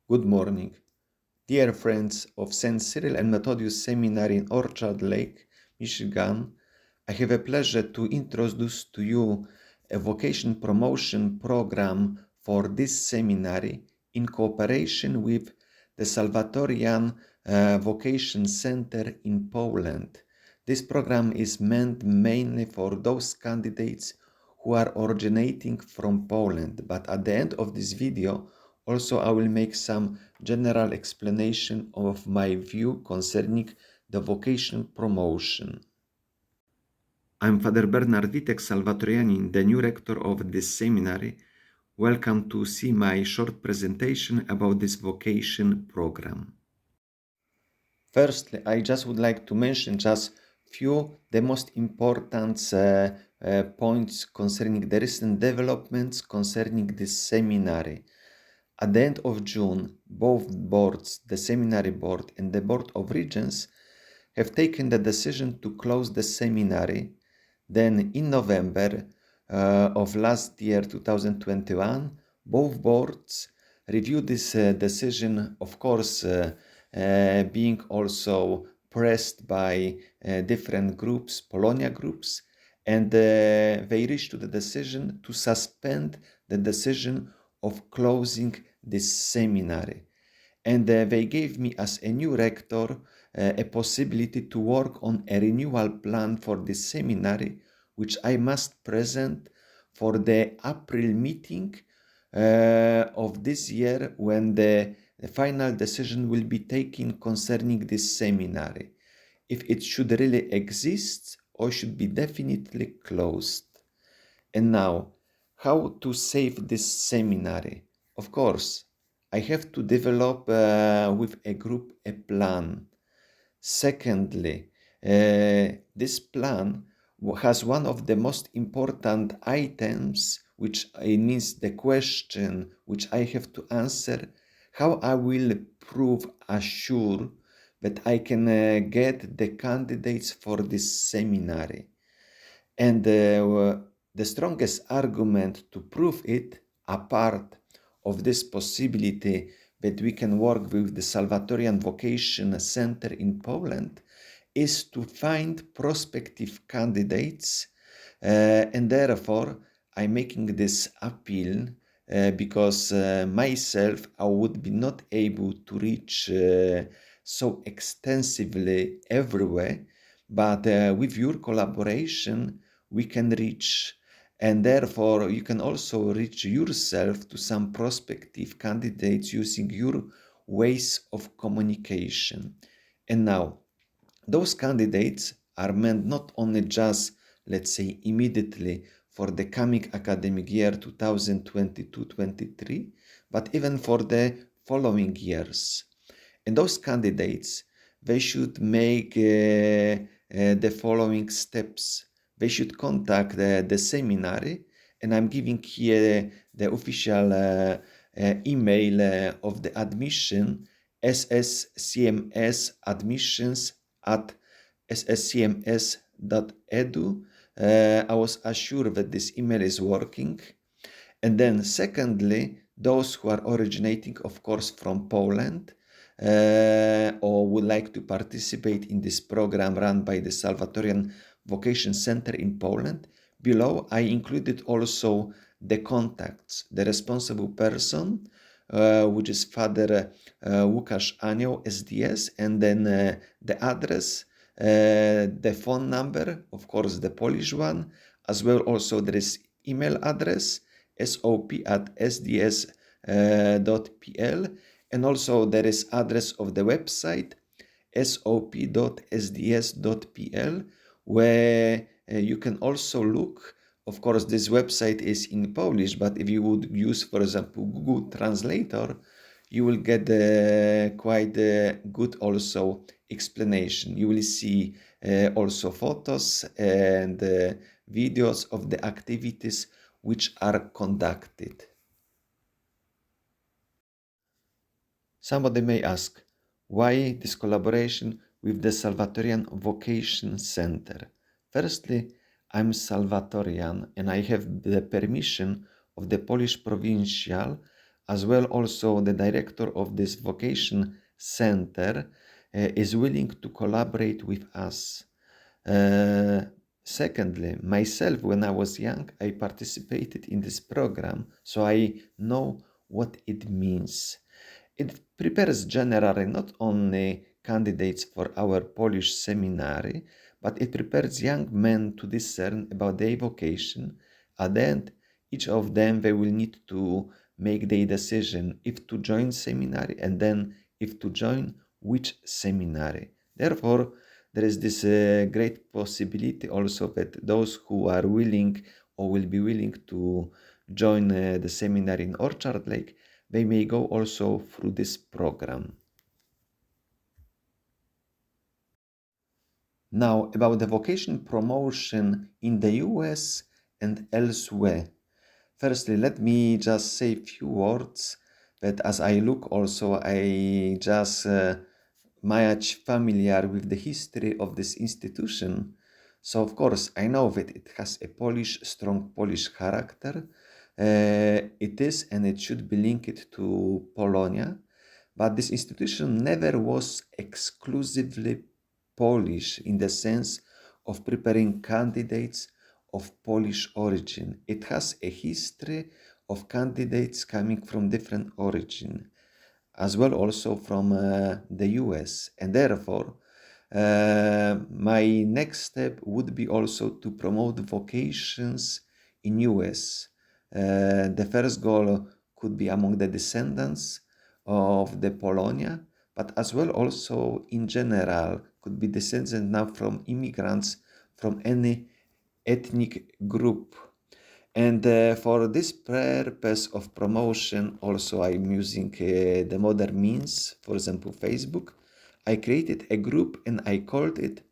Good morning, dear friends of St. Cyril and Methodius Seminary in Orchard Lake, Michigan. I have a pleasure to introduce to you a vocation promotion program for this seminary in cooperation with the Salvatorian Vocation Center in Poland. This program is meant mainly for those candidates who are originating from Poland, but at the end of this video also I will make some general explanation of my view concerning the vocation promotion. I'm Father Bernard Witek, Salwatorianin, the new rector of this seminary. Welcome to see my short presentation about this vocation program. Firstly, I just would like to mention just few the most important points concerning the recent developments concerning this seminary. At the end of June, both boards, the seminary board and the board of regents, have taken the decision to close the seminary. Then in November of last year, 2021, both boards reviewed this decision, of course, being also pressed by different groups, Polonia groups, and they reached to the decision to suspend the decision of closing this seminary. And they gave me as a new rector a possibility to work on a renewal plan for this seminary, which I must present for the April meeting of this year, when the final decision will be taken concerning this seminary, if it should really exist or should be definitely closed. And now, how to save this seminary? Of course, I have to develop with a group a plan. Secondly, this plan has one of the most important items, which means the question which I have to answer: how I will assure that I can get the candidates for this seminary. And the strongest argument to prove it, apart of this possibility that we can work with the Salvatorian Vocation Center in Poland, is to find prospective candidates, and therefore I'm making this appeal because myself I would be not able to reach so extensively everywhere, but with your collaboration we can reach, and therefore you can also reach yourself to some prospective candidates using your ways of communication. And now, those candidates are meant not only just, let's say, immediately for the coming academic year 2022-23, but even for the following years. And those candidates, they should make the following steps. They should contact the seminary, and I'm giving here the official email of the admission, sscms@sscms.edu. I was assured that this email is working. And then secondly, those who are originating, of course, from Poland, or would like to participate in this program run by the Salvatorian Vocation Center in Poland, below I included also the contacts, the responsible person, which is Father Łukasz Anioł, SDS, and then the address, the phone number, of course the Polish one, as well also there is email address, sop@sds.pl, and also there is address of the website, sop.sds.pl, where you can also look. Of course, this website is in Polish, but if you would use, for example, Google Translator, you will get quite good also explanation. You will see also photos and videos of the activities which are conducted. Somebody may ask, why this collaboration with the Salvatorian Vocation Center? Firstly, I'm Salvatorian and I have the permission of the Polish provincial as well also the director of this Vocation Center is willing to collaborate with us. Secondly, myself, when I was young, I participated in this program, so I know what it means. It prepares generally not only candidates for our Polish seminary, but it prepares young men to discern about their vocation. At the end, each of them, they will need to make their decision if to join seminary and then if to join which seminary. Therefore, there is this great possibility also that those who are willing or will be willing to join the seminary in Orchard Lake, they may go also through this program. Now, about the vocation promotion in the US and elsewhere. Firstly, let me just say a few words that as I look also, I just much familiar with the history of this institution. So, of course, I know that it has a strong Polish character. It is and it should be linked to Polonia, but this institution never was exclusively Polish in the sense of preparing candidates of Polish origin. It has a history of candidates coming from different origin, as well also from the US, and therefore my next step would be also to promote vocations in US. The first goal could be among the descendants of the Polonia, but as well also in general could be descendants now from immigrants from any ethnic group. And for this purpose of promotion, also I'm using the modern means, for example, Facebook. I created a group and I called it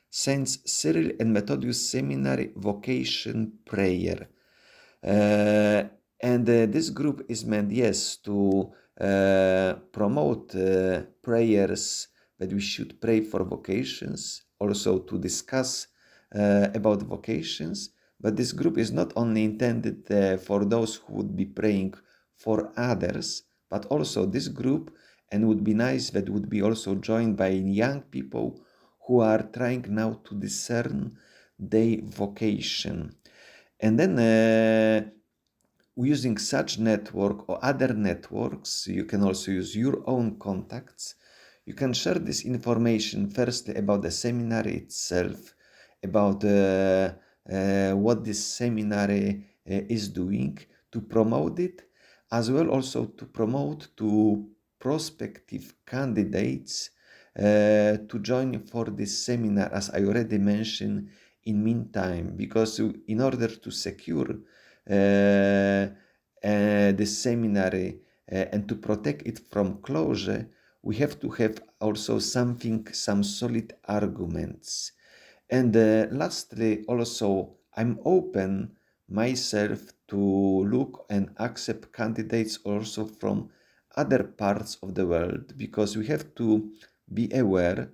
Saints Cyril and Methodius Seminary Vocation Prayer. And this group is meant, yes, to promote prayers that we should pray for vocations, also to discuss about vocations. But this group is not only intended for those who would be praying for others, but also this group, and would be nice that would be also joined by young people who are trying now to discern their vocation. And then using such network or other networks, you can also use your own contacts. You can share this information firstly about the seminary itself, about what this seminary is doing, to promote it, as well also to promote to prospective candidates to join for this seminar, as I already mentioned in meantime, because in order to secure this seminary and to protect it from closure, we have to have also some solid arguments. And lastly, also, I'm open myself to look and accept candidates also from other parts of the world, because we have to be aware,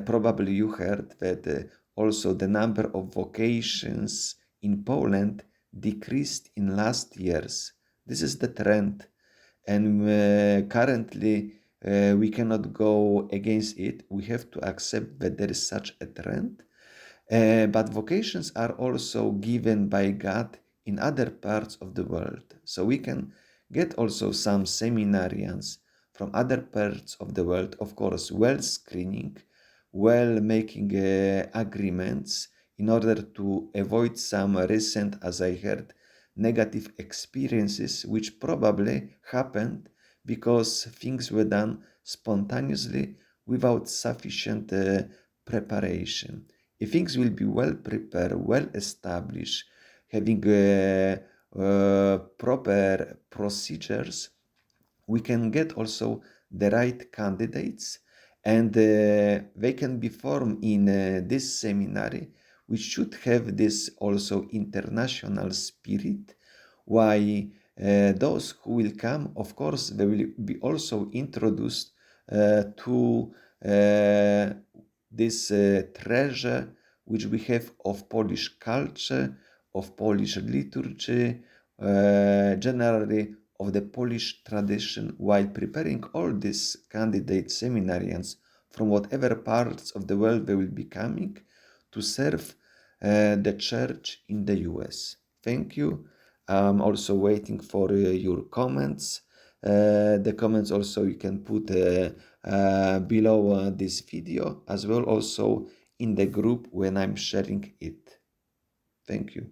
probably you heard that also the number of vocations in Poland decreased in last years. This is the trend, and currently we cannot go against it. We have to accept that there is such a trend. But vocations are also given by God in other parts of the world. So we can get also some seminarians from other parts of the world, of course, well screening, well making agreements in order to avoid some recent, as I heard, negative experiences, which probably happened because things were done spontaneously without sufficient preparation. If things will be well prepared, well established, having proper procedures, we can get also the right candidates, and they can be formed in this seminary, which should have this also international spirit. Why those who will come, of course, they will be also introduced to this treasure which we have of Polish culture, of Polish liturgy, generally of the Polish tradition while preparing all these candidate seminarians from whatever parts of the world they will be coming to serve the church in the US. Thank you. I'm also waiting for your comments. The comments also you can put below this video, as well also in the group when I'm sharing it. Thank you.